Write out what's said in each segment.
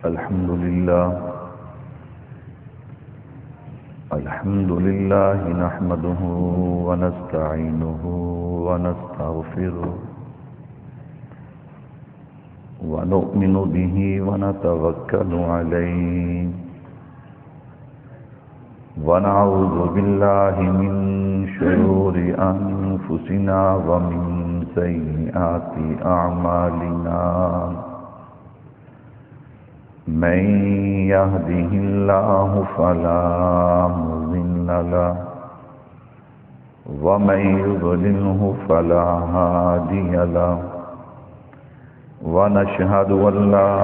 الحمد لله نحمده ونستعينه ونستغفره ونؤمن به ونتوكل عليه ونعوذ بالله من شرور أنفسنا ومن سيئات أعمالنا من يهده الله فلا مضل له ومن يضلله فلا هادي له ونشهد أن لا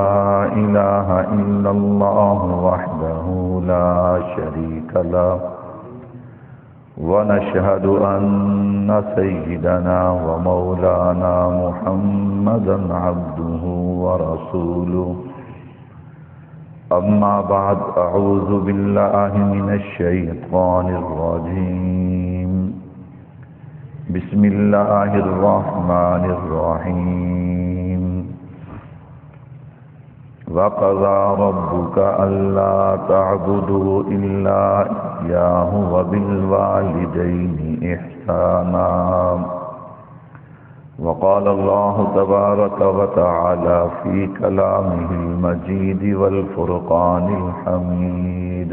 إله إلا الله وحده لا شريك له ونشهد أن سيدنا ومولانا محمدا عبده ورسوله أما بعد أعوذ بالله من الشيطان الرجيم بسم الله الرحمن الرحيم وقضى ربك ألا تعبدوا إلا إياه وبالوالدين إحسانا وقال الله تبارك وتعالى في كلامه المجيد والفرقان الحميد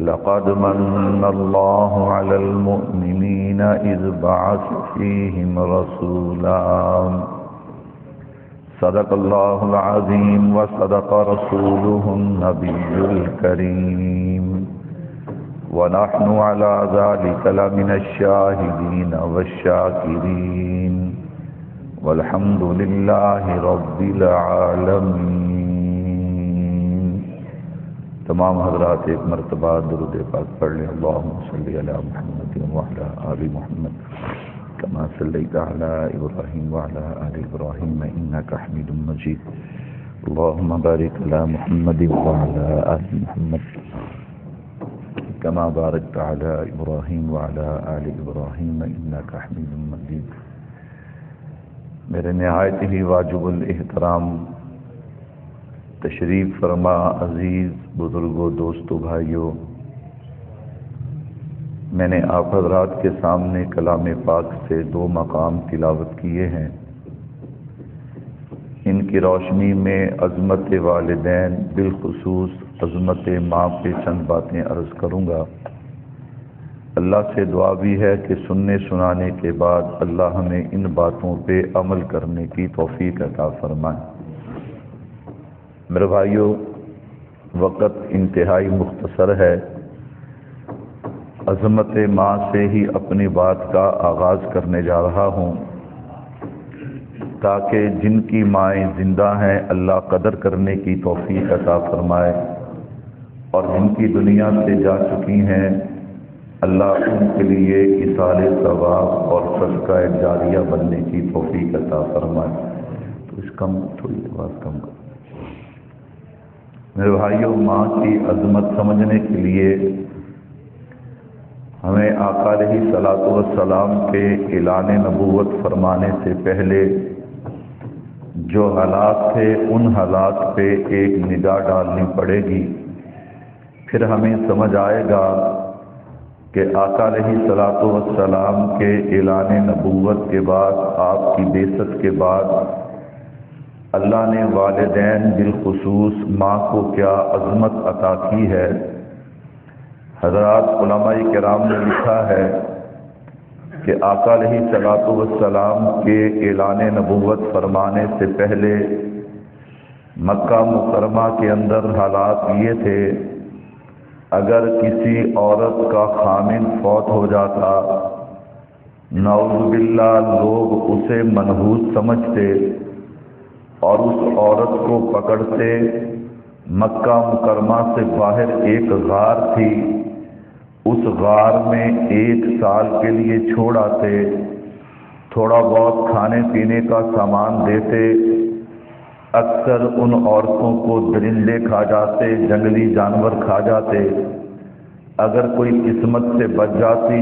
لقد من الله على المؤمنين إذ بعث فيهم رسولا صدق الله العظيم وصدق رسوله النبي الكريم ونحن على ذلك لمن الشاهدين والشاكرين والحمد لله رب العالمين. تمام حضرات ایک مرتبہ درود پاک پڑھ لیں. اللهم صل علی محمد وعلى آل محمد كما صليت على إبراهيم وعلى آل إبراهيم إنك حميد مجيد. اللهم بارك على محمد وعلى آل محمد كما باركت على إبراهيم وعلى آل إبراهيم إنك حميد مجيد. میرے نہایت ہی واجب الاحترام تشریف فرما عزیز بزرگوں، دوستوں، بھائیوں، میں نے آپ حضرات کے سامنے کلام پاک سے 2 مقام تلاوت کیے ہیں. ان کی روشنی میں عظمت والدین، بالخصوص عظمت ماں پہ چند باتیں عرض کروں گا. اللہ سے دعا بھی ہے کہ سننے سنانے کے بعد اللہ ہمیں ان باتوں پہ عمل کرنے کی توفیق عطا فرمائے. میرے بھائیوں، وقت انتہائی مختصر ہے. عظمت ماں سے ہی اپنی بات کا آغاز کرنے جا رہا ہوں تاکہ جن کی مائیں زندہ ہیں اللہ قدر کرنے کی توفیق عطا فرمائے، اور جن کی دنیا سے جا چکی ہیں اللہ ان کے لیے ایصال ثواب اور صدقہ جاریہ بننے کی توفیق عطا فرمائے. تو اس کم تھوڑی آواز کم کر. میرے بھائیوں، ماں کی عظمت سمجھنے کے لیے ہمیں آقا علیہ الصلوۃ والسلام کے اعلان نبوت فرمانے سے پہلے جو حالات تھے ان حالات پہ ایک نگاہ ڈالنی پڑے گی. پھر ہمیں سمجھ آئے گا کہ آقا علیہ الصلوۃ والسلام کے اعلان نبوت کے بعد، آپ کی بعثت کے بعد، اللہ نے والدین بالخصوص ماں کو کیا عظمت عطا کی ہے. حضرات علماء کرام نے لکھا ہے کہ آقا علیہ الصلوۃ والسلام کے اعلان نبوت فرمانے سے پہلے مکہ مکرمہ کے اندر حالات یہ تھے، اگر کسی عورت کا خامند فوت ہو جاتا، نعوذ باللہ، لوگ اسے منحوس سمجھتے اور اس عورت کو پکڑتے. مکہ مکرمہ سے باہر ایک غار تھی، اس غار میں 1 سال کے لیے چھوڑ آتے، تھوڑا بہت کھانے پینے کا سامان دیتے. اکثر ان عورتوں کو درندے کھا جاتے، جنگلی جانور کھا جاتے. اگر کوئی قسمت سے بچ جاتی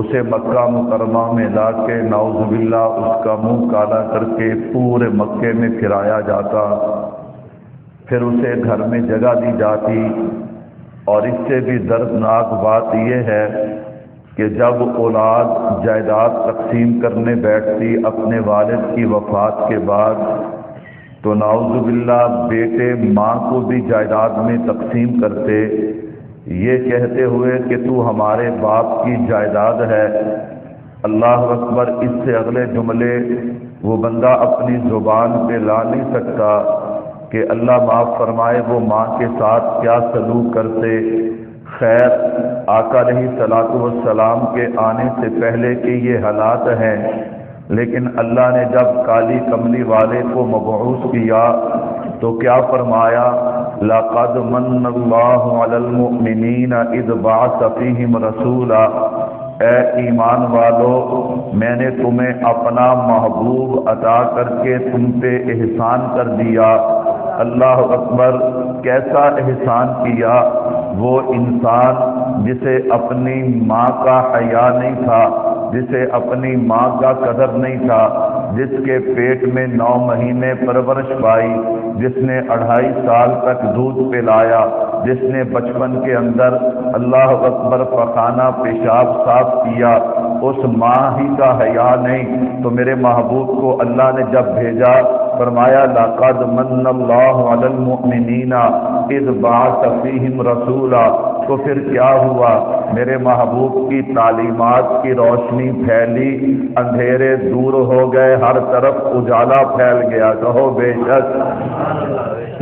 اسے مکہ مکرمہ میں لا کے نعوذ باللہ اس کا منہ کالا کر کے پورے مکے میں پھرایا جاتا. پھر اسے گھر میں جگہ دی جاتی۔ اور اس سے بھی دردناک بات یہ ہے کہ جب اولاد جائیداد تقسیم کرنے بیٹھتی اپنے والد کی وفات کے بعد، تو نعوذ باللہ بیٹے ماں کو بھی جائیداد میں تقسیم کرتے، یہ کہتے ہوئے کہ تو ہمارے باپ کی جائیداد ہے۔ اللہ اکبر! اس سے اگلے جملے وہ بندہ اپنی زبان پہ لا نہیں سکتا کہ اللہ معاف فرمائے وہ ماں کے ساتھ کیا سلوک کرتے۔ خیر، آقا علیہ الصلوۃ والسلام کے آنے سے پہلے کے یہ حالات ہیں، لیکن اللہ نے جب کالی کملی والے کو مبعوث کیا تو کیا فرمایا؟ لَقَدْ مَنَّ اللَّهُ عَلَى الْمُؤْمِنِينَ إِذْ بَعَثَ فِيهِمْ رَسُولًا۔ اے ایمان والو، میں نے تمہیں اپنا محبوب عطا کر کے تم پہ احسان کر دیا۔ اللہ اکبر! کیسا احسان کیا؟ وہ انسان جسے اپنی ماں کا حیا نہیں تھا، جسے اپنی ماں کا قدر نہیں تھا، جس کے پیٹ میں 9 مہینے پرورش پائی، جس نے 2.5 سال تک دودھ پلایا، جس نے بچپن کے اندر اللہ اکبر پخانہ پیشاب صاف کیا، اس ماں ہی کا حیا نہیں تو میرے محبوب کو اللہ نے جب بھیجا فرمایا لَقَدْ مَنَّ اللَّهُ عَلَى الْمُؤْمِنِينَ إِذْ بَعَثَ فِيهِمْ رَسُولًا۔ تو پھر کیا ہوا؟ میرے محبوب کی تعلیمات کی روشنی پھیلی، اندھیرے دور ہو گئے، ہر طرف اجالا پھیل گیا۔ کہو بے شک!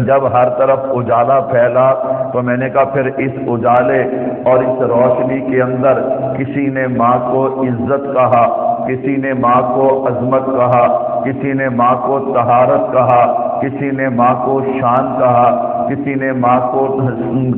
جب ہر طرف اجالا پھیلا تو میں نے کہا پھر اس اجالے اور اس روشنی کے اندر کسی نے ماں کو عزت کہا، کسی نے ماں کو عظمت کہا، کسی نے ماں کو طہارت کہا، کسی نے ماں کو شان کہا، کسی نے ماں کو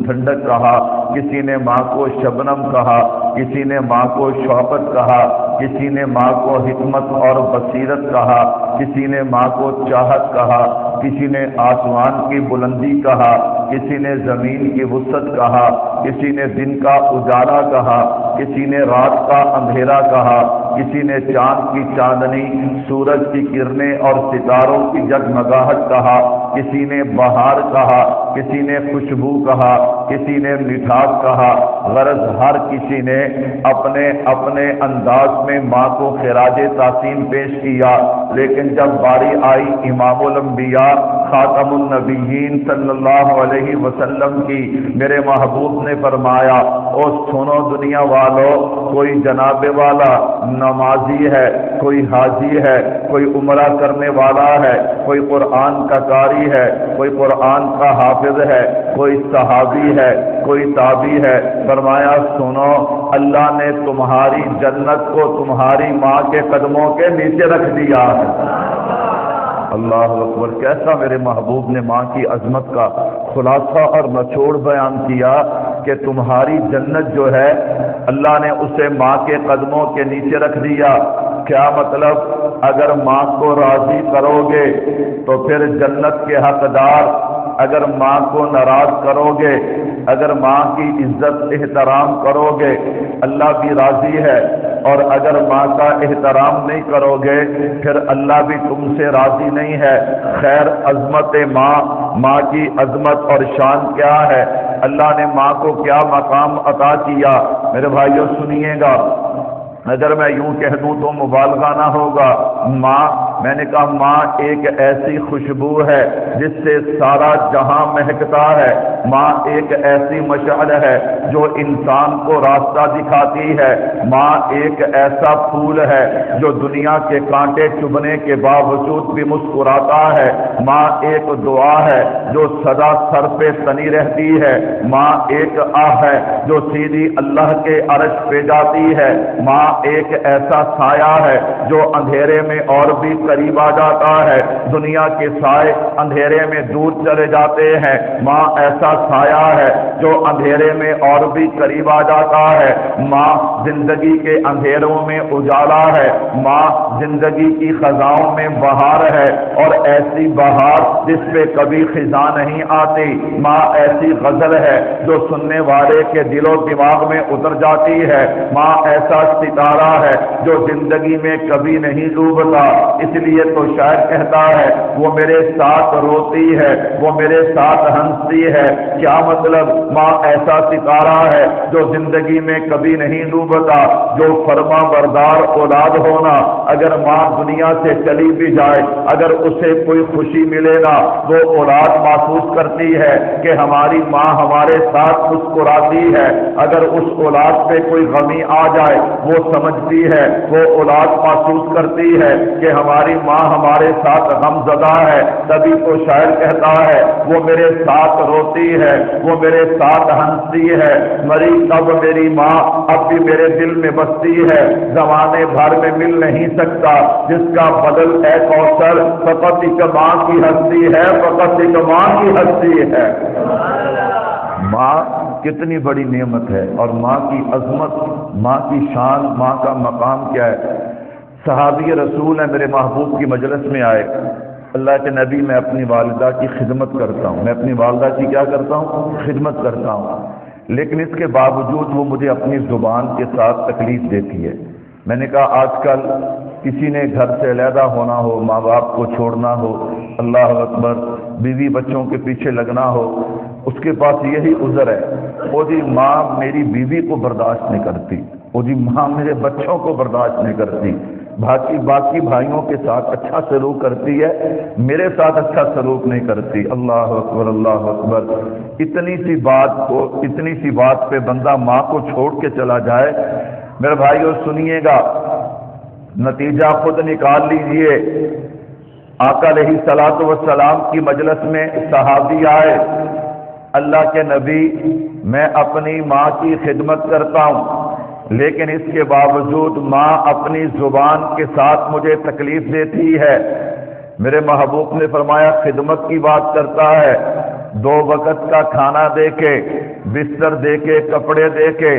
ٹھنڈک کہا، کسی نے ماں کو شبنم کہا، کسی نے ماں کو شوقت کہا، کسی نے ماں کو حکمت اور بصیرت کہا، کسی نے ماں کو چاہت کہا، کسی نے آسمان کی بلندی کہا، کسی نے زمین کی وسعت کہا، کسی نے دن کا اجالا کہا، کسی نے رات کا اندھیرا کہا، کسی نے چاند کی چاندنی، سورج کی کرنیں اور ستاروں کی جگمگاہٹ کہا، کسی نے بہار کہا، کسی نے خوشبو کہا، کسی نے مٹھاس کہا۔ غرض ہر کسی نے اپنے اپنے انداز میں ماں کو خراج تحسین پیش کیا، لیکن جب باری آئی امام الانبیاء خاتم النبیین صلی اللہ علیہ وسلم کی، میرے محبوب نے فرمایا او سنو دنیا والو، کوئی جناب والا نمازی ہے، کوئی حاجی ہے، کوئی عمرہ کرنے والا ہے، کوئی قرآن کا قاری ہے، کوئی قرآن کا حافظ ہے، کوئی صحابی ہے، کوئی تابعی ہے۔ فرمایا سنو، اللہ نے تمہاری جنت کو تمہاری ماں کے قدموں کے نیچے رکھ دیا ہے۔ اللہ اکبر! کیسا میرے محبوب نے ماں کی عظمت کا خلاصہ اور نچوڑ بیان کیا کہ تمہاری جنت جو ہے اللہ نے اسے ماں کے قدموں کے نیچے رکھ دیا۔ کیا مطلب؟ اگر ماں کو راضی کرو گے تو پھر جنت کے حقدار، اگر ماں کو ناراض کرو گے، اگر ماں کی عزت احترام کرو گے اللہ بھی راضی ہے، اور اگر ماں کا احترام نہیں کرو گے پھر اللہ بھی تم سے راضی نہیں ہے۔ خیر، عظمت ماں کی عظمت اور شان کیا ہے، اللہ نے ماں کو کیا مقام عطا کیا، میرے بھائیوں سنیے گا۔ اگر میں یوں کہہ دوں تو مبالغہ نہ ہوگا۔ ماں، میں نے کہا ماں ایک ایسی خوشبو ہے جس سے سارا جہاں مہکتا ہے۔ ماں ایک ایسی مشعل ہے جو انسان کو راستہ دکھاتی ہے۔ ماں ایک ایسا پھول ہے جو دنیا کے کانٹے چبھنے کے باوجود بھی مسکراتا ہے۔ ماں ایک دعا ہے جو سدا سر پہ تنی رہتی ہے۔ ماں ایک آہ ہے جو سیدھی اللہ کے عرش پہ جاتی ہے۔ ماں ایک ایسا سایہ ہے جو اندھیرے میں اور بھی قریب آ جاتا ہے۔ دنیا کے سائے اندھیرے میں دور چلے جاتے ہیں، ماں ایسا سایہ ہے جو اندھیرے میں اور بھی قریب آ جاتا ہے۔ ماں زندگی کے اندھیروں میں اجالا ہے۔ ماں زندگی کی خزاؤں میں بہار ہے، اور ایسی بہار جس پہ کبھی خزاں نہیں آتی۔ ماں ایسی غزل ہے جو سننے والے کے دل و دماغ میں اتر جاتی ہے۔ ماں ایسا ستارہ ہے جو زندگی میں کبھی نہیں ڈوبتا۔ اس اس لیے تو شاعر کہتا ہے وہ میرے ساتھ روتی ہے، وہ میرے ساتھ ہنستی ہے۔ کیا مطلب؟ ماں ایسا ستارہ ہے جو زندگی میں کبھی نہیں ڈوبتا، جو فرما بردار اولاد ہونا۔ اگر ماں دنیا سے چلی بھی جائے، اگر اسے کوئی خوشی ملے نا، وہ اولاد محسوس کرتی ہے کہ ہماری ماں ہمارے ساتھ مسکراتی ہے۔ اگر اس اولاد پہ کوئی غمی آ جائے، وہ سمجھتی ہے، وہ اولاد محسوس کرتی ہے کہ ہماری ماں ہمارے ساتھ غم زدہ ہے۔ تبھی تو شاعر کہتا ہے وہ میرے ساتھ روتی ہے، وہ میرے ساتھ ہنستی ہے۔ مری تب میری ماں اب بھی میرے دل میں بستی ہے، زمانے بھر میں مل نہیں سکتا جس کا بدل ہے کوثر، فقط ایک ماں کی ہستی ہے، فقط ایک ماں کی ہستی ہے۔ ماں کتنی بڑی نعمت ہے، اور ماں کی عظمت، ماں کی شان، ماں کا مقام کیا ہے۔ صحابی رسول ہیں، میرے محبوب کی مجلس میں آئے، اللہ کے نبی میں اپنی والدہ کی خدمت کرتا ہوں، میں اپنی والدہ کی کیا کرتا ہوں؟ خدمت کرتا ہوں، لیکن اس کے باوجود وہ مجھے اپنی زبان کے ساتھ تکلیف دیتی ہے۔ میں نے کہا آج کل کسی نے گھر سے علیحدہ ہونا ہو، ماں باپ کو چھوڑنا ہو، اللہ اکبر، بیوی بچوں کے پیچھے لگنا ہو، اس کے پاس یہی عذر ہے، وہ جی ماں میری بیوی کو برداشت نہیں کرتی، وہ جی ماں میرے بچوں کو برداشت نہیں کرتی، باقی بھائیوں کے ساتھ اچھا سلوک کرتی ہے، میرے ساتھ اچھا سلوک نہیں کرتی۔ اللہ اکبر، اللہ اکبر۔ اتنی سی بات پہ بندہ ماں کو چھوڑ کے چلا جائے، میرے بھائیو سنیے گا، نتیجہ خود نکال لیجئے۔ آقا علیہ الصلوۃ والسلام کی مجلس میں صحابی آئے، اللہ کے نبی میں اپنی ماں کی خدمت کرتا ہوں، لیکن اس کے باوجود ماں اپنی زبان کے ساتھ مجھے تکلیف دیتی ہے۔ میرے محبوب نے فرمایا خدمت کی بات کرتا ہے، 2 وقت کا کھانا دے کے، بستر دے کے، کپڑے دے کے،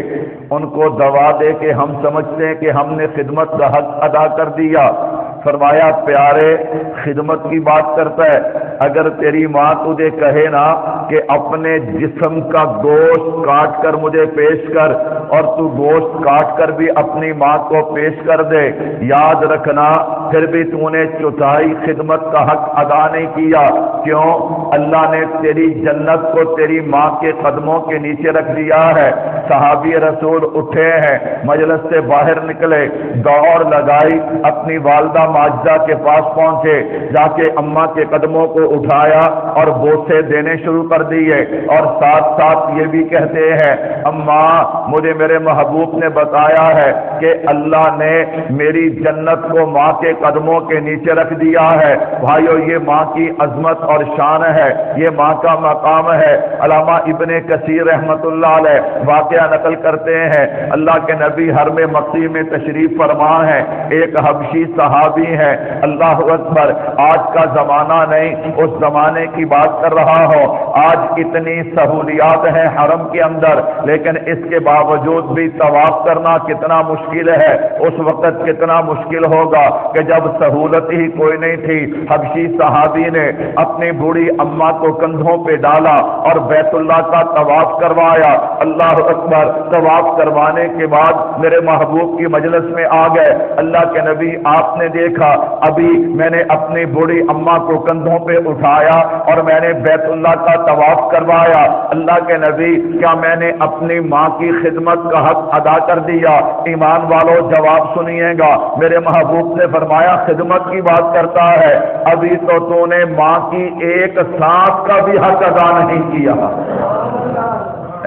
ان کو دوا دے کے ہم سمجھتے ہیں کہ ہم نے خدمت کا حق ادا کر دیا۔ فرمایا پیارے خدمت کی بات کرتا ہے، اگر تیری ماں تجھے کہے نا کہ اپنے جسم کا گوشت کاٹ کر مجھے پیش کر، اور تو گوشت کاٹ کر بھی اپنی ماں کو پیش کر دے، یاد رکھنا پھر بھی تو نے چوتھائی خدمت کا حق ادا نہیں کیا۔ کیوں؟ اللہ نے تیری جنت کو تیری ماں کے قدموں کے نیچے رکھ دیا ہے۔ صحابی رسول اٹھے ہیں، مجلس سے باہر نکلے، دوڑ لگائی، اپنی والدہ ماجدہ کے پاس پہنچے، جا کے اماں کے قدموں کو اٹھایا اور بوسے دینے شروع کر دیے، اور ساتھ ساتھ یہ بھی کہتے ہیں اماں مجھے میرے محبوب نے بتایا ہے کہ اللہ نے میری جنت کو ماں کے قدموں کے نیچے رکھ دیا ہے۔ بھائیو یہ ماں کی عظمت اور شان ہے، یہ ماں کا مقام ہے۔ علامہ ابن کثیر رحمت اللہ علیہ واقعہ نقل کرتے ہیں، اللہ کے نبی حرم مکی میں تشریف فرما ہے، ایک حبشی صحابی ہے، اللہ اکبر، آج کا زمانہ نہیں اس زمانے کی بات کر رہا ہو۔ آج اتنی سہولیات ہیں حرم کے اندر، لیکن اس کے باوجود بھی طواف کرنا کتنا مشکل ہے۔ اس وقت کتنا مشکل ہوگا کہ جب سہولت ہی کوئی نہیں تھی، حبشی صحابی نے اپنی بوڑھی اماں کو کندھوں پہ ڈالا اور بیت اللہ کا طواف کروایا۔ اللہ اکبر، طواف کروانے کے بعد میرے محبوب کی مجلس میں آ گئے، اللہ کے نبی آپ نے دیکھا ابھی میں نے اپنی بوڑھی اماں کو کندھوں پہ اٹھایا اور میں نے بیت اللہ کا طواف کروایا، اللہ کے نبی کیا میں نے اپنی ماں کی خدمت کا حق ادا کر دیا؟ ایمان والوں جواب سنیے گا، میرے محبوب نے فرمایا خدمت کی بات کرتا ہے، ابھی تو نے ماں کی ایک سانس کا بھی حق ادا نہیں کیا۔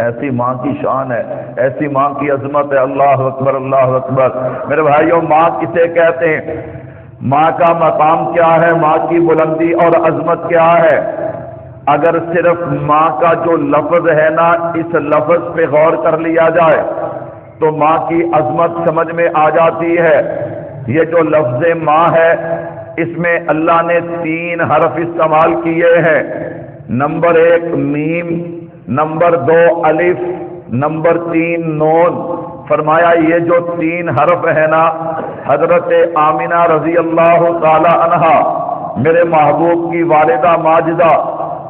ایسی ماں کی شان ہے، ایسی ماں کی عظمت ہے، اللہ اکبر، اللہ اکبر۔ میرے بھائیوں ماں کسے کہتے ہیں؟ ماں کا مقام کیا ہے؟ ماں کی بلندی اور عظمت کیا ہے؟ اگر صرف ماں کا جو لفظ ہے نا، اس لفظ پہ غور کر لیا جائے تو ماں کی عظمت سمجھ میں آ جاتی ہے۔ یہ جو لفظ ماں ہے اس میں اللہ نے 3 حرف استعمال کیے ہیں، نمبر 1 میم، نمبر 2 الف، نمبر 3 نون۔ فرمایا یہ جو 3 حرف ہے نا، حضرت آمنہ رضی اللہ تعالی عنہا میرے محبوب کی والدہ ماجدہ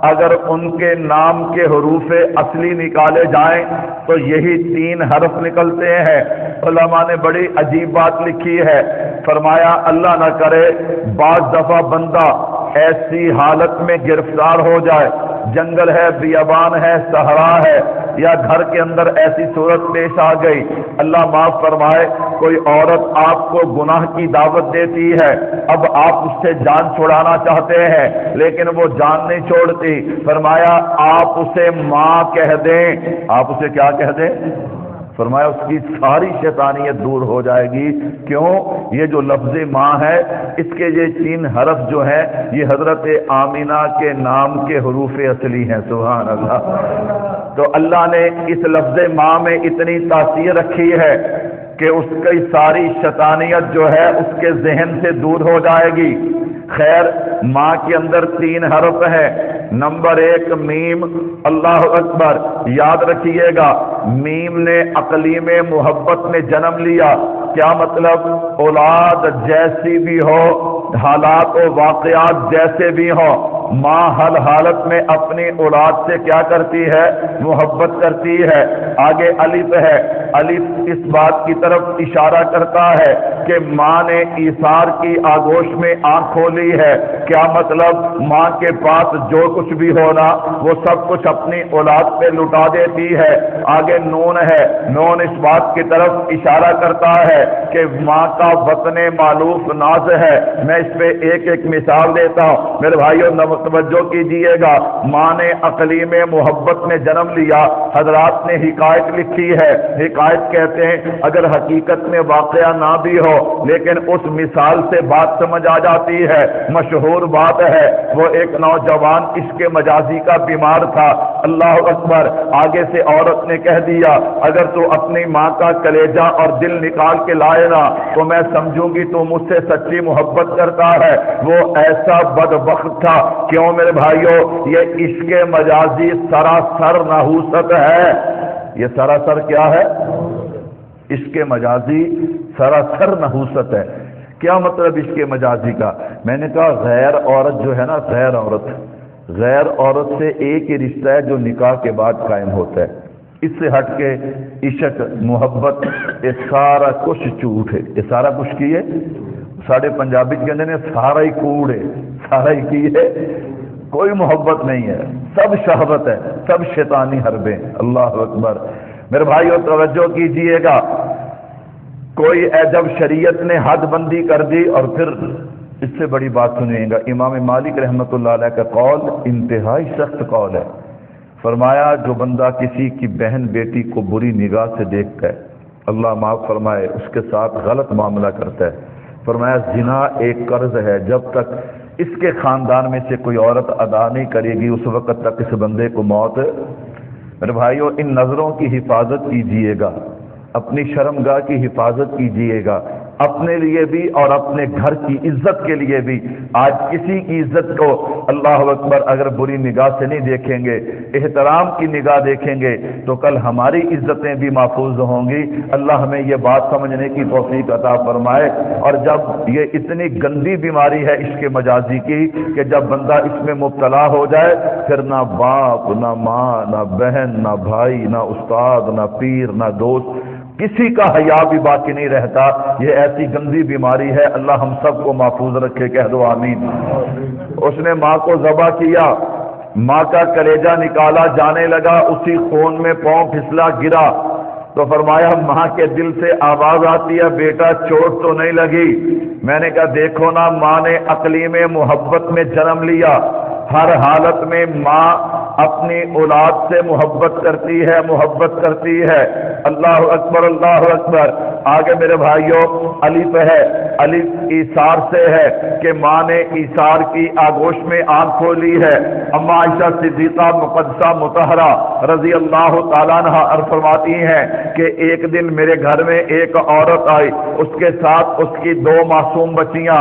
اگر ان کے نام کے حروف اصلی نکالے جائیں تو یہی 3 حرف نکلتے ہیں۔ علماء نے بڑی عجیب بات لکھی ہے، فرمایا اللہ نہ کرے بعض دفعہ بندہ ایسی حالت میں گرفتار ہو جائے، جنگل ہے، بیابان ہے، صحرا ہے، یا گھر کے اندر ایسی صورت پیش آ گئی، اللہ معاف فرمائے، کوئی عورت آپ کو گناہ کی دعوت دیتی ہے، اب آپ اس سے جان چھڑانا چاہتے ہیں لیکن وہ جان نہیں چھوڑتی، فرمایا آپ اسے ماں کہہ دیں۔ آپ اسے کیا کہہ دیں؟ فرمایا اس کی ساری شیطانیت دور ہو جائے گی۔ کیوں؟ یہ جو لفظ ماں ہے اس کے یہ 3 حرف جو ہیں یہ حضرت آمینہ کے نام کے حروف اصلی ہیں۔ سبحان اللہ۔ تو اللہ نے اس لفظ ماں میں اتنی تاثیر رکھی ہے کہ اس کی ساری شیطانیت جو ہے اس کے ذہن سے دور ہو جائے گی۔ خیر، ماں کے اندر 3 حرف ہیں۔ نمبر 1 میم، اللہ اکبر، یاد رکھیے گا، میم نے اقلیم محبت میں جنم لیا۔ کیا مطلب؟ اولاد جیسی بھی ہو، حالات و واقعات جیسے بھی ہوں، ماں ہر حالت میں اپنی اولاد سے کیا کرتی ہے؟ محبت کرتی ہے۔ آگے الف ہے، الف اس بات کی طرف اشارہ کرتا ہے کہ ماں نے ایثار کی آغوش میں آنکھ کھولی ہے۔ کیا مطلب؟ ماں کے پاس جو کچھ بھی ہونا وہ سب کچھ اپنی اولاد پہ لٹا دیتی ہے۔ آگے نون ہے، نون اس بات کی طرف اشارہ کرتا ہے کہ ماں کا وطن معلوف ناز ہے۔ میں اس پہ ایک ایک مثال دیتا ہوں، میرے بھائیوں توجہ کیجئے گا۔ ماں نے اقلیم محبت میں جنم لیا۔ حضرات نے حکایت لکھی ہے، حکایت کہتے ہیں اگر حقیقت میں واقعہ نہ بھی ہو لیکن اس مثال سے بات سمجھ آ جاتی ہے۔ مشہور بات ہے، وہ ایک نوجوان عشق مجازی کا بیمار تھا، اللہ اکبر، آگے سے عورت نے کہہ دیا اگر تو اپنی ماں کا کلیجہ اور دل نکال کے لائے نا تو میں سمجھوں گی تو مجھ سے سچی محبت کرتا ہے۔ وہ ایسا بدبخت تھا۔ کیوں میرے بھائیوں؟ یہ عشق مجازی سراسر نحوست ہے۔ یہ سراسر کیا ہے؟ عشق مجازی سراسر نحوست ہے۔ کیا مطلب عشق مجازی کا؟ میں نے کہا غیر عورت جو ہے نا، غیر عورت سے ایک ہی رشتہ ہے جو نکاح کے بعد قائم ہوتا ہے۔ اس سے ہٹ کے عشق محبت یہ سارا کچھ جھوٹ ہے، یہ سارا کچھ کی ہے۔ ساڑھے پنجابی کہتے ہیں سارا ہی کوڑ ہے، سارا ہی کی ہے، کوئی محبت نہیں ہے، سب شہوت ہے، سب شیطانی حربیں۔ اللہ اکبر۔ میرے بھائیو توجہ کیجئے گا، کوئی جب شریعت نے حد بندی کر دی، اور پھر اس سے بڑی بات سنیے گا، امام مالک رحمۃ اللہ علیہ کا قول انتہائی سخت قول ہے۔ فرمایا جو بندہ کسی کی بہن بیٹی کو بری نگاہ سے دیکھتا ہے، اللہ معاف فرمائے، اس کے ساتھ غلط معاملہ کرتا ہے، فرمایا زنا ایک قرض ہے، جب تک اس کے خاندان میں سے کوئی عورت ادا نہیں کرے گی اس وقت تک اس بندے کو موت۔ میرے بھائیو ان نظروں کی حفاظت کیجئے گا، اپنی شرمگاہ کی حفاظت کیجئے گا، اپنے لیے بھی اور اپنے گھر کی عزت کے لیے بھی۔ آج کسی کی عزت کو اللہ اکبر اگر بری نگاہ سے نہیں دیکھیں گے، احترام کی نگاہ دیکھیں گے تو کل ہماری عزتیں بھی محفوظ ہوں گی۔ اللہ ہمیں یہ بات سمجھنے کی توفیق عطا فرمائے۔ اور جب یہ اتنی گندی بیماری ہے عشق مجازی کی کہ جب بندہ اس میں مبتلا ہو جائے پھر نہ باپ، نہ ماں، نہ بہن، نہ بھائی، نہ استاد، نہ پیر، نہ دوست، کسی کا حیا بھی باقی نہیں رہتا۔ یہ ایسی گندی بیماری ہے، اللہ ہم سب کو محفوظ رکھے، کہہ دو آمین۔ اس نے ماں کو ذبح کیا، ماں کا کلیجہ نکالا جانے لگا، اسی خون میں پاؤں پھسلا گرا تو فرمایا ماں کے دل سے آواز آتی ہے بیٹا چوٹ تو نہیں لگی؟ میں نے کہا دیکھو نا، ماں نے اقلیم محبت میں جنم لیا، ہر حالت میں ماں اپنی اولاد سے محبت کرتی ہے۔ اللہ اکبر، اللہ اکبر۔ آگے میرے بھائیوں الف ہے، الف ایثار سے ہے کہ ماں نے ایثار کی آغوش میں آنکھ کھولی ہے۔ اما عائشہ صدیقہ مقدسہ مطہرہ رضی اللہ تعالیٰ عنہا فرماتی ہیں کہ ایک دن میرے گھر میں ایک عورت آئی، اس کے ساتھ اس کی 2 معصوم بچیاں،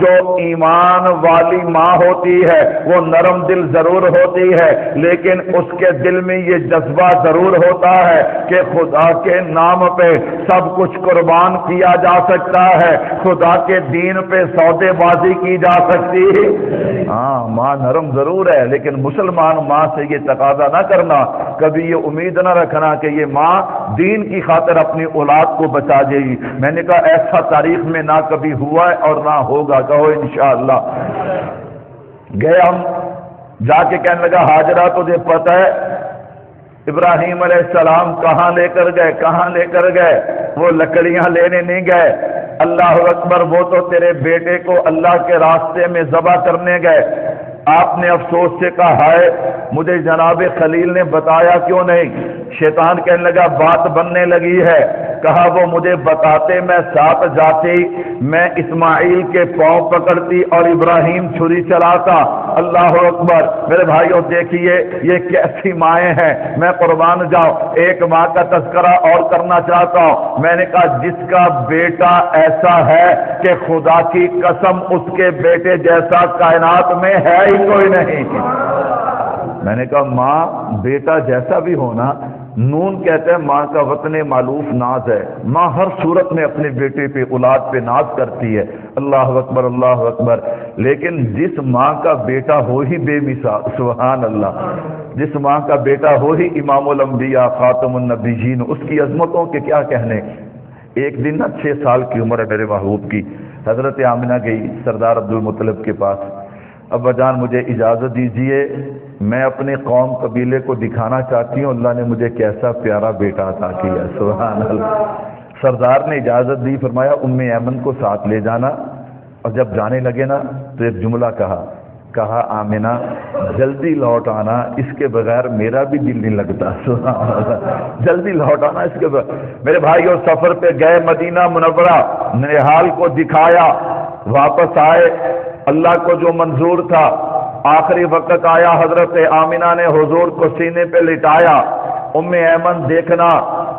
جو ایمان والی ماں ہوتی ہے وہ نرم دل ضرور ہوتی ہے، لیکن اس کے دل میں یہ جذبہ ضرور ہوتا ہے کہ خدا کے نام پہ سب کچھ قربان کیا جا سکتا ہے، خدا کے دین پہ سودے بازی کی جا سکتی ہے۔ ہاں ماں نرم ضرور ہے، لیکن مسلمان ماں سے یہ تقاضا نہ کرنا، کبھی یہ امید نہ رکھنا کہ یہ ماں دین کی خاطر اپنی اولاد کو بچا جائے گی۔ میں نے کہا ایسا تاریخ میں نہ کبھی ہوا ہے اور نہ ہوگا، کہو انشاءاللہ۔ گئے ہم، جا کے کہنے لگا ہاجرہ تجھے پتہ ہے ابراہیم علیہ السلام کہاں لے کر گئے، کہاں لے کر گئے؟ وہ لکڑیاں لینے نہیں گئے، اللہ اکبر، وہ تو تیرے بیٹے کو اللہ کے راستے میں ذبح کرنے گئے۔ آپ نے افسوس سے کہا ہائے مجھے جناب خلیل نے بتایا کیوں نہیں؟ شیطان کہنے لگا بات بننے لگی ہے، کہا وہ مجھے بتاتے میں ساتھ جاتی، میں اسماعیل کے پاؤں پکڑتی اور ابراہیم چھری چلاتا۔ اللہ اکبر میرے بھائیوں، دیکھیے یہ کیسی مائیں ہیں، میں قربان جاؤں۔ ایک ماں کا تذکرہ اور کرنا چاہتا ہوں، میں نے کہا جس کا بیٹا ایسا ہے کہ خدا کی قسم اس کے بیٹے جیسا کائنات میں ہے ہی کوئی نہیں۔ میں نے کہا ماں بیٹا جیسا بھی ہونا، نون کہتے ہیں ماں کا وطن معلوف ناز ہے، ماں ہر صورت میں اپنے بیٹے پہ اولاد پہ ناز کرتی ہے۔ اللہ اکبر اللہ اکبر، لیکن جس ماں کا بیٹا ہو ہی بے مثال، سبحان اللہ، جس ماں کا بیٹا ہو ہی امام الانبیاء خاتم النبیین، اس کی عظمتوں کے کیا کہنے۔ ایک دن 6 سال کی عمر ہے میرے محبوب کی، حضرت آمنہ گئی سردار عبدالمطلب کے پاس، ابا جان مجھے اجازت دیجئے، میں اپنے قوم قبیلے کو دکھانا چاہتی ہوں اللہ نے مجھے کیسا پیارا بیٹا عطا کیا۔ سبحان اللہ، سردار نے اجازت دی، فرمایا ام ایمن کو ساتھ لے جانا، اور جب جانے لگے نا تو ایک جملہ کہا آمنہ جلدی لوٹ آنا، اس کے بغیر میرا بھی دل نہیں لگتا۔ سبحان اللہ، جلدی لوٹ آنا اس کے بغیر۔ میرے بھائیوں سفر پہ گئے، مدینہ منورہ، ننہال کو دکھایا، واپس آئے، اللہ کو جو منظور تھا، آخری وقت آیا، حضرت آمنہ نے حضور کو سینے پہ لٹایا۔ ام ایمن دیکھنا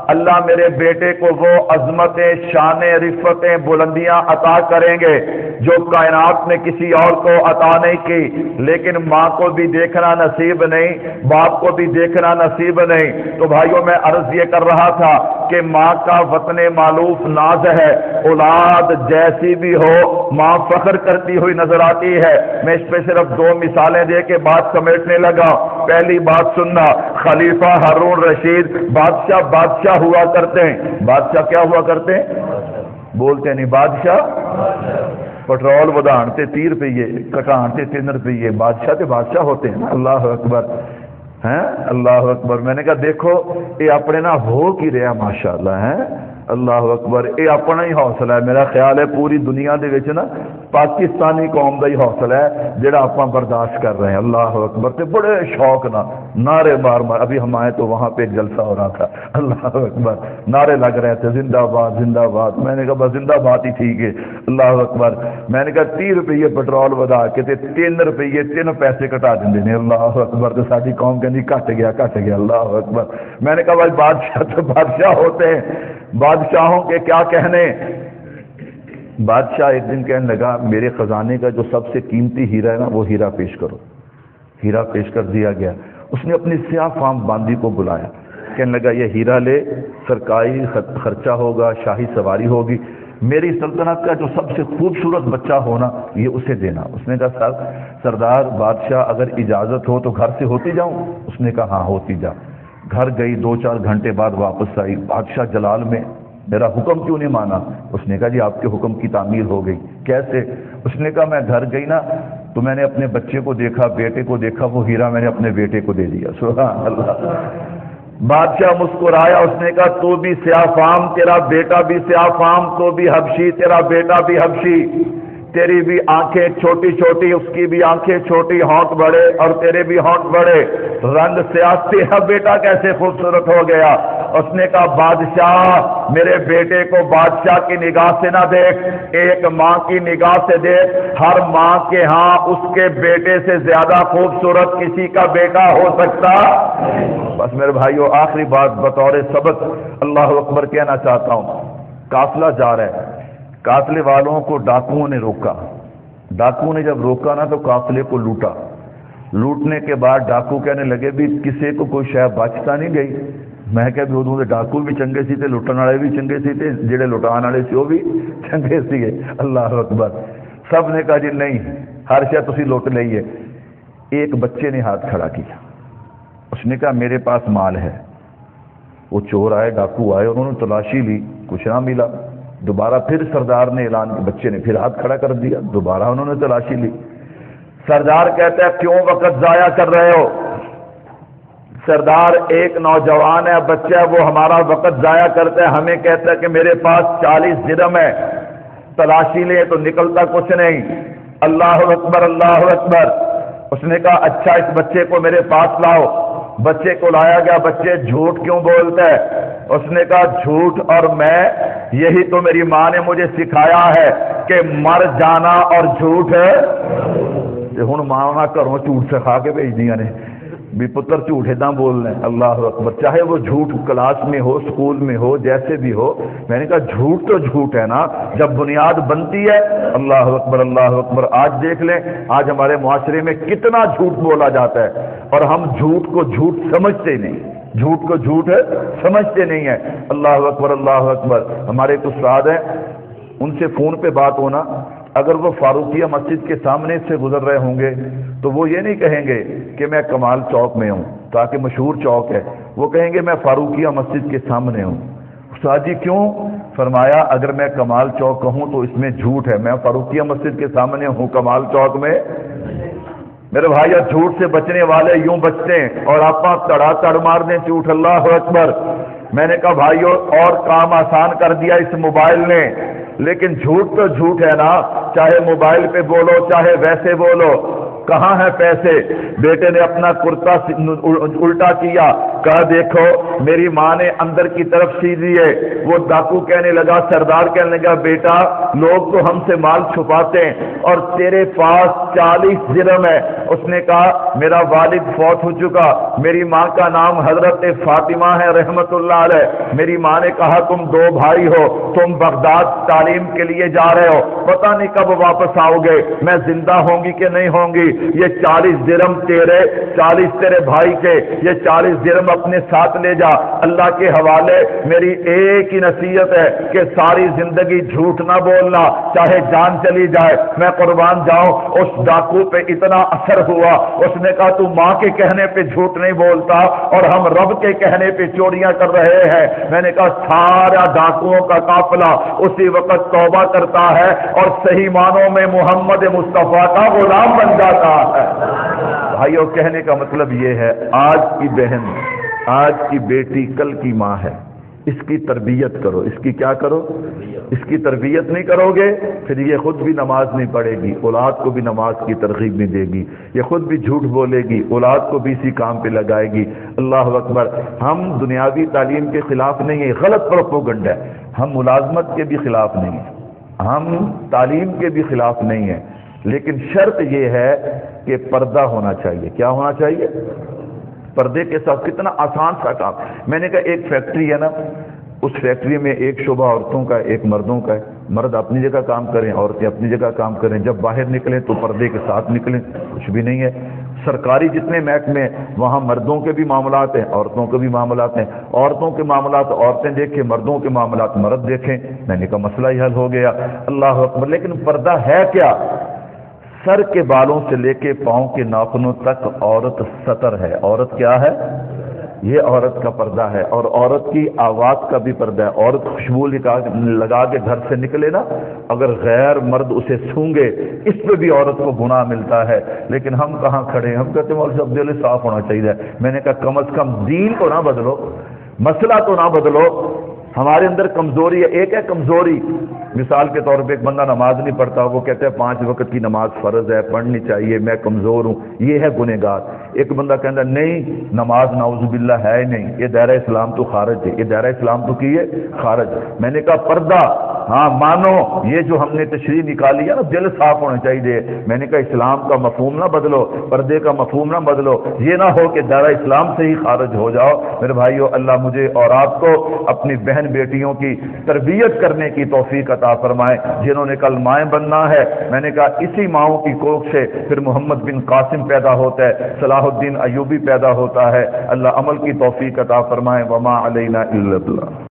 اللہ میرے بیٹے کو وہ عظمتیں، شانیں، رفتیں، بلندیاں عطا کریں گے جو کائنات میں کسی اور کو عطا نہیں کی، لیکن ماں کو بھی دیکھنا نصیب نہیں، باپ کو بھی دیکھنا نصیب نہیں۔ تو بھائیوں میں عرض یہ کر رہا تھا کہ ماں کا وطن معلوف ناز ہے، اولاد جیسی بھی ہو ماں فخر کرتی ہوئی نظر آتی ہے۔ میں اس پہ صرف 2 مثالیں دے کے بات سمیٹنے لگا۔ پہلی بات سننا، خلیفہ ہارون رشید بادشاہ ہوا کرتے ہیں۔ بادشاہ کیا ہوا کرتے ہیں؟ بولتے نہیں بادشاہ پٹرول ودھانتے 30 روپیے، کٹانتے 3 روپیے، بادشاہ تے بادشاہ ہوتے ہیں۔ اللہ اکبر ہیں، اللہ اکبر۔ میں نے کہا دیکھو یہ اپنے نہ ہو کی رہا ماشاءاللہ ہے، اللہ اکبر، یہ اپنا ہی حوصلہ ہے۔ میرا خیال ہے پوری دنیا دے وچ نا پاکستانی قوم دا ہی حوصلہ ہے جڑا آپ برداشت کر رہے ہیں۔ اللہ اکبر، تے بڑے شوق نہ نعرے مار ابھی ہم آئے تو وہاں پہ ایک جلسہ ہو رہا تھا، اللہ اکبر، نعرے لگ رہے تھے زندہ آباد زندہ آباد۔ میں نے کہا بس زندہ آباد ہی ٹھیک ہے، اللہ اکبر۔ میں نے کہا 30 روپیے پٹرول ودا کے تے 3 روپیے 3 پیسے کٹا دیں نے، اللہ اکبر۔ تو ساری قوم کہنی کٹ گیا، اللہ اکبر۔ میں نے کہا بھائی بادشاہ تو بادشاہ ہوتے ہیں، بادشاہوں کے کیا کہنے۔ بادشاہ ایک دن کہنے لگا میرے خزانے کا جو سب سے قیمتی ہیرا ہے نا وہ ہیرا پیش کرو۔ ہیرا پیش کر دیا گیا۔ اس نے اپنی سیاہ فام باندی کو بلایا، کہنے لگا یہ ہیرا لے، سرکاری خرچہ ہوگا، شاہی سواری ہوگی، میری سلطنت کا جو سب سے خوبصورت بچہ ہونا یہ اسے دینا۔ اس نے کہا سردار بادشاہ اگر اجازت ہو تو گھر سے ہوتی جاؤں؟ اس نے کہا ہاں ہوتی جا۔ گھر گئی، 2-4 گھنٹے بعد واپس آئی، بادشاہ جلال میں میرا حکم کیوں نہیں مانا؟ اس نے کہا جی آپ کے حکم کی تعمیل ہو گئی۔ کیسے؟ اس نے کہا میں گھر گئی نا تو میں نے اپنے بچے کو دیکھا، بیٹے کو دیکھا، وہ ہیرا میں نے اپنے بیٹے کو دے دیا۔ سبحان اللہ۔ بادشاہ مسکرایا، اس نے کہا تو بھی سیاہ فام، تیرا بیٹا بھی سیاہ فام، تو بھی حبشی، تیرا بیٹا بھی حبشی، تیری بھی آنکھیں چھوٹی چھوٹی، اس کی بھی آنکھیں چھوٹی، ہونٹ بڑے اور تیرے بھی ہونٹ بڑے، رنگ سیاہ، تیرا بیٹا کیسے خوبصورت ہو گیا؟ اس نے کہا بادشاہ میرے بیٹے کو بادشاہ کی نگاہ سے نہ دیکھ، ایک ماں کی نگاہ سے دیکھ، ہر ماں کے ہاں اس کے بیٹے سے زیادہ خوبصورت کسی کا بیٹا ہو سکتا۔ بس میرے بھائیو آخری بات بطور سبق اللہ اکبر کہنا چاہتا ہوں، قافلہ جا رہا ہے، قافلے والوں کو ڈاکوؤں نے روکا. ڈاکوؤں نے جب روکا نا تو قافلے کو لوٹا. لوٹنے کے بعد ڈاکو کہنے لگے بھی کسی کو کوئی شے بچتا نہیں گئی. میں کہ ادوں دے ڈاکو بھی چنگے سی تے لٹن والے بھی چنگے سی تے جڑے لٹان والے سی وہ بھی چنگے سی. اللہ اکبر. سب نے کہا جی نہیں ہر شے تسی لوٹ لئیے. ایک بچے نے ہاتھ کھڑا کیا. اس نے کہا میرے پاس مال ہے. وہ چور آئے, ڈاکو آئے, انہوں نے تلاشی لی, کچھ نہ ملا. دوبارہ پھر سردار نے اعلان کیا, بچے نے پھر ہاتھ کھڑا کر دیا. دوبارہ انہوں نے تلاشی لی. سردار کہتا ہے کیوں وقت ضائع کر رہے ہو؟ سردار ایک نوجوان ہے, بچہ ہے, وہ ہمارا وقت ضائع کرتا ہے. ہمیں کہتا ہے کہ میرے پاس 40 درہم ہے, تلاشی لے تو نکلتا کچھ نہیں. اللہ اکبر اللہ اکبر. اس نے کہا اچھا اس بچے کو میرے پاس لاؤ. بچے کو لایا گیا. بچے جھوٹ کیوں بولتا ہے؟ اس نے کہا جھوٹ اور میں, یہی تو میری ماں نے مجھے سکھایا ہے کہ مر جانا اور جھوٹ ہے. ہوں ماں گھروں جھوٹ سکھا کے بھیج دیا نے بھی پتر جھوٹ ادا بولنا ہے. اللہ اکبر. چاہے وہ جھوٹ کلاس میں ہو, اسکول میں ہو, جیسے بھی ہو. میں نے کہا جھوٹ تو جھوٹ ہے نا جب بنیاد بنتی ہے. اللہ اکبر اللہ اکبر. آج دیکھ لیں آج ہمارے معاشرے میں کتنا جھوٹ بولا جاتا ہے اور ہم جھوٹ کو جھوٹ سمجھتے نہیں. جھوٹ کو جھوٹ سمجھتے نہیں ہیں. اللہ اکبر اللہ اکبر. ہمارے ایک استاد ہیں, ان سے فون پہ بات ہونا, اگر وہ فاروقیہ مسجد کے سامنے سے گزر رہے ہوں گے تو وہ یہ نہیں کہیں گے کہ میں کمال چوک میں ہوں تاکہ مشہور چوک ہے, وہ کہیں گے میں فاروقیہ مسجد کے سامنے ہوں. استاد جی کیوں؟ فرمایا اگر میں کمال چوک کہوں تو اس میں جھوٹ ہے, میں فاروقیہ مسجد کے سامنے ہوں کمال چوک میں. میرے بھائی جھوٹ سے بچنے والے یوں بچتے ہیں اور آپ تڑا تڑ مار دیں جھوٹ. اللہ اکبر. میں نے کہا بھائیو اور کام آسان کر دیا اس موبائل نے, لیکن جھوٹ تو جھوٹ ہے نا, چاہے موبائل پہ بولو چاہے ویسے بولو. کہاں ہیں پیسے؟ بیٹے نے اپنا کرتا الٹا کیا, کہا دیکھو میری ماں نے اندر کی طرف سی دیے. وہ ڈاکو کہنے لگا, سردار کہنے لگا بیٹا لوگ تو ہم سے مال چھپاتے ہیں اور تیرے پاس 40 درہم ہے. اس نے کہا میرا والد فوت ہو چکا, میری ماں کا نام حضرت فاطمہ ہے رحمت اللہ علیہ. میری ماں نے کہا تم 2 بھائی ہو, تم بغداد تعلیم کے لیے جا رہے ہو, پتہ نہیں کب واپس آؤ گے, میں زندہ ہوں گی کہ نہیں ہوں گی. یہ 40 درہم تیرے, 40 تیرے بھائی کے, یہ 40 درہم اپنے ساتھ لے جا. اللہ کے حوالے میری ایک ہی نصیحت ہے کہ ساری زندگی جھوٹ نہ بولنا, چاہے جان چلی جائے. میں قربان جاؤں اس ڈاکو پہ اتنا اثر ہوا, اس نے کہا تو ماں کے کہنے پہ جھوٹ نہیں بولتا اور ہم رب کے کہنے پہ چوریاں کر رہے ہیں. میں نے کہا سارا ڈاکوؤں کا قافلہ اسی وقت توبہ کرتا ہے اور صحیح معنوں میں محمد مصطفیٰ کا غلام بن جاتا ہے. بھائیو کہنے کا مطلب یہ ہے آج کی بہن, آج کی بیٹی کل کی ماں ہے, اس کی تربیت کرو. اس کی کیا کرو؟ اس کی تربیت نہیں کرو گے پھر یہ خود بھی نماز نہیں پڑھے گی, اولاد کو بھی نماز کی ترغیب نہیں دے گی. یہ خود بھی جھوٹ بولے گی, اولاد کو بھی اسی کام پہ لگائے گی. اللہ اکبر. ہم دنیاوی تعلیم کے خلاف نہیں ہیں, غلط پروپیگنڈ ہے. ہم ملازمت کے بھی خلاف نہیں ہیں, ہم تعلیم کے بھی خلاف نہیں ہیں, لیکن شرط یہ ہے کہ پردہ ہونا چاہیے. کیا ہونا چاہیے؟ پردے کے ساتھ. کتنا آسان سا کام. میں نے کہا ایک فیکٹری ہے نا, اس فیکٹری میں ایک شعبہ عورتوں کا ایک مردوں کا ہے. مرد اپنی جگہ کام کریں, عورتیں اپنی جگہ کام کریں. جب باہر نکلیں تو پردے کے ساتھ نکلیں, کچھ بھی نہیں ہے. سرکاری جتنے محکمے وہاں مردوں کے بھی معاملات ہیں, عورتوں کے بھی معاملات ہیں. عورتوں کے معاملات عورتیں دیکھیں, مردوں کے معاملات مرد دیکھیں. میں نے کہا مسئلہ ہی حل ہو گیا. اللہ اکبر. لیکن پردہ ہے کیا؟ سر کے بالوں سے لے کے پاؤں کے ناخنوں تک عورت سطر ہے. عورت کیا ہے؟ یہ عورت کا پردہ ہے. اور عورت کی آواز کا بھی پردہ ہے. عورت خوشبو لگا کے گھر سے نکلے نا, اگر غیر مرد اسے سونگے اس پہ بھی عورت کو گناہ ملتا ہے. لیکن ہم کہاں کھڑے ہیں؟ ہم کہتے ہیں مولوی صاحب دل صاف ہونا چاہیے. میں نے کہا کم از کم دین تو نہ بدلو, مسئلہ تو نہ بدلو. ہمارے اندر کمزوری ہے. ایک ہے کمزوری, مثال کے طور پہ ایک بندہ نماز نہیں پڑھتا, وہ کہتا ہے 5 وقت کی نماز فرض ہے, پڑھنی چاہیے, میں کمزور ہوں, یہ ہے گنہگار. ایک بندہ کہتا نہیں نماز نعوذ باللہ ہے ہی نہیں, یہ دائرہ اسلام تو خارج ہے, یہ دائرہ اسلام تو کی ہے خارج. میں نے کہا پردہ ہاں مانو, یہ جو ہم نے تشریح نکالی ہے نا دل صاف ہونا چاہیے. میں نے کہا اسلام کا مفہوم نہ بدلو, پردے کا مفہوم نہ بدلو, یہ نہ ہو کہ دائرہ اسلام سے ہی خارج ہو جاؤ. میرے بھائیو اللہ مجھے اور آپ کو اپنی بہن بہن بیٹیوں کی تربیت کرنے کی توفیق عطا فرمائے، جنہوں نے کل مائیں بننا ہے۔ میں نے کہا اسی ماؤں کی کوکھ سے پھر محمد بن قاسم پیدا ہوتا ہے، صلاح الدین ایوبی پیدا ہوتا ہے۔ اللہ عمل کی توفیق عطا فرمائے۔ وما علینا الا البلاغ۔